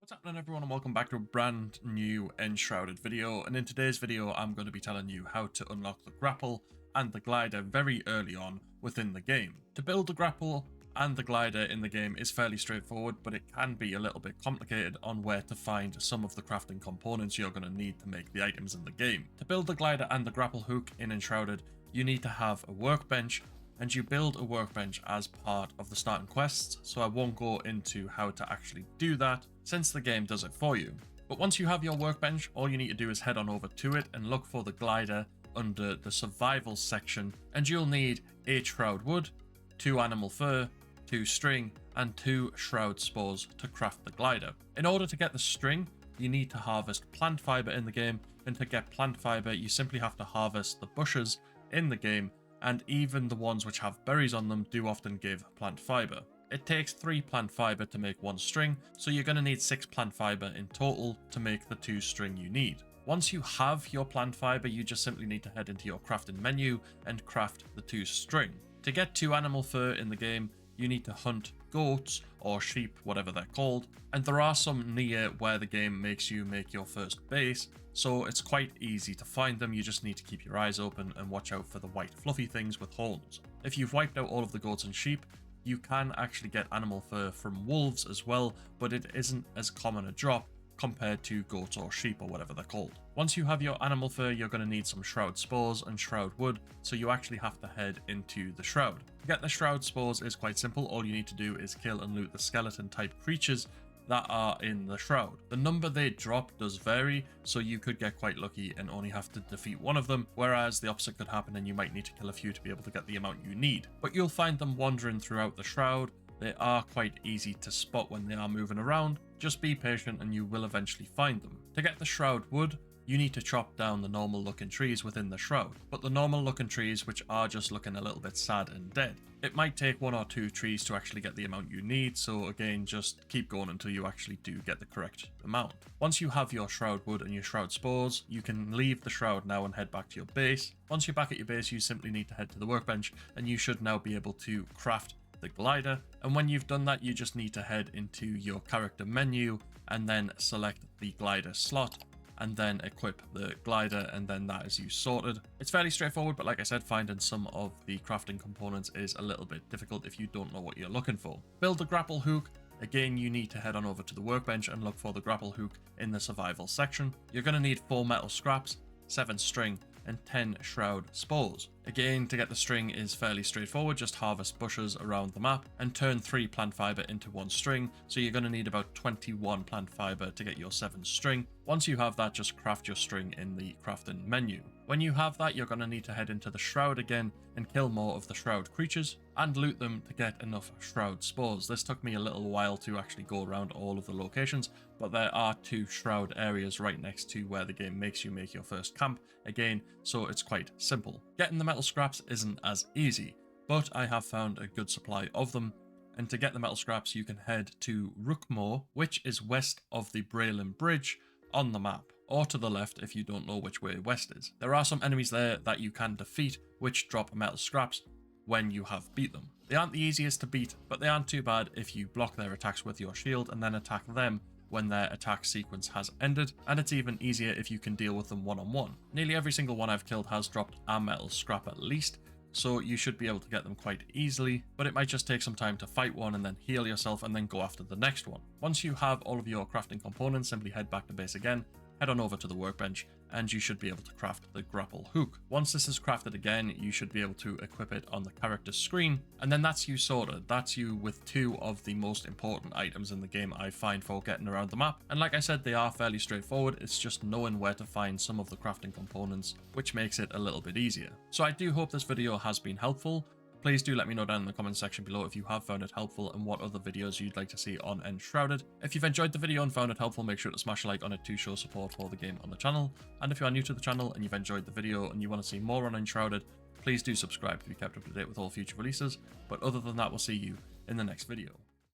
What's happening everyone, and welcome back to a brand new Enshrouded video. And in today's video I'm going to be telling you how to unlock the grapple and the glider very early on within the game. To build the grapple and the glider in the game is fairly straightforward, but it can be a little bit complicated on where to find some of the crafting components you're going to need to make the items in the game. To build the glider and the grapple hook in Enshrouded, you need to have a workbench, and you build a workbench as part of the starting quests, so I won't go into how to actually do that since the game does it for you. But once you have your workbench, all you need to do is head on over to it and look for the glider under the survival section, and you'll need 8 shroud wood, 2 animal fur, 2 string, and 2 shroud spores to craft the glider. In order to get the string, you need to harvest plant fiber in the game, and to get plant fiber you simply have to harvest the bushes in the game, and even the ones which have berries on them do often give plant fiber. It takes 3 plant fiber to make 1 string, so you're going to need 6 plant fiber in total to make the 2 string you need. Once you have your plant fiber, you just simply need to head into your crafting menu and craft the 2 string. To get 2 animal fur in the game, you need to hunt goats or sheep, whatever they're called, and there are some near where the game makes you make your first base, so it's quite easy to find them. You just need to keep your eyes open and watch out for the white fluffy things with horns. If you've wiped out all of the goats and sheep, you can actually get animal fur from wolves as well, but it isn't as common a drop compared to goats or sheep or whatever they're called. Once you have your animal fur, you're going to need some shroud spores and shroud wood, so you actually have to head into the shroud. To get the shroud spores is quite simple. All you need to do is kill and loot the skeleton type creatures that are in the shroud. The number they drop does vary, so you could get quite lucky and only have to defeat one of them, whereas the opposite could happen and you might need to kill a few to be able to get the amount you need. But you'll find them wandering throughout the shroud. They are quite easy to spot when they are moving around. Just be patient and you will eventually find them. To get the shroud wood, you need to chop down the normal looking trees within the shroud, but the normal looking trees which are just looking a little bit sad and dead. It might take 1 or 2 trees to actually get the amount you need, so again, just keep going until you actually do get the correct amount. Once you have your shroud wood and your shroud spores, you can leave the shroud now and head back to your base. Once you're back at your base, you simply need to head to the workbench, and you should now be able to craft the glider. And when you've done that, you just need to head into your character menu and then select the glider slot, and then equip the glider, and then that is you sorted. It's fairly straightforward, but like I said, finding some of the crafting components is a little bit difficult if you don't know what you're looking for. Build the grapple hook. Again, you need to head on over to the workbench and look for the grapple hook in the survival section. You're going to need 4 metal scraps, 7 string, and 10 shroud spores. Again, to get the string is fairly straightforward. Just harvest bushes around the map and turn 3 plant fiber into 1 string, so you're going to need about 21 plant fiber to get your 7 string. Once you have that, just craft your string in the crafting menu. When you have that, you're going to need to head into the shroud again and kill more of the shroud creatures and loot them to get enough shroud spores. This took me a little while to actually go around all of the locations, but there are 2 shroud areas right next to where the game makes you make your first camp again, so it's quite simple. Getting the metal scraps isn't as easy, but I have found a good supply of them. And to get the metal scraps, you can head to Rookmoor, which is west of the Braylon Bridge on the map, or to the left if you don't know which way west is. There are some enemies there that you can defeat, which drop metal scraps when you have beat them. They aren't the easiest to beat, but they aren't too bad if you block their attacks with your shield and then attack them when their attack sequence has ended, and it's even easier if you can deal with them one-on-one. Nearly every single one I've killed has dropped a metal scrap at least, so you should be able to get them quite easily, but it might just take some time to fight one and then heal yourself and then go after the next one. Once you have all of your crafting components, simply head back to base again, head on over to the workbench, and you should be able to craft the grapple hook. Once this is crafted again, you should be able to equip it on the character screen, and then that's you sorted. That's you with 2 of the most important items in the game I find for getting around the map. And like I said, they are fairly straightforward. It's just knowing where to find some of the crafting components, which makes it a little bit easier. So I do hope this video has been helpful. Please do let me know down in the comment section below if you have found it helpful and what other videos you'd like to see on Enshrouded. If you've enjoyed the video and found it helpful, make sure to smash a like on it to show support for the game on the channel. And if you are new to the channel and you've enjoyed the video and you want to see more on Enshrouded, please do subscribe to be kept up to date with all future releases. But other than that, we'll see you in the next video.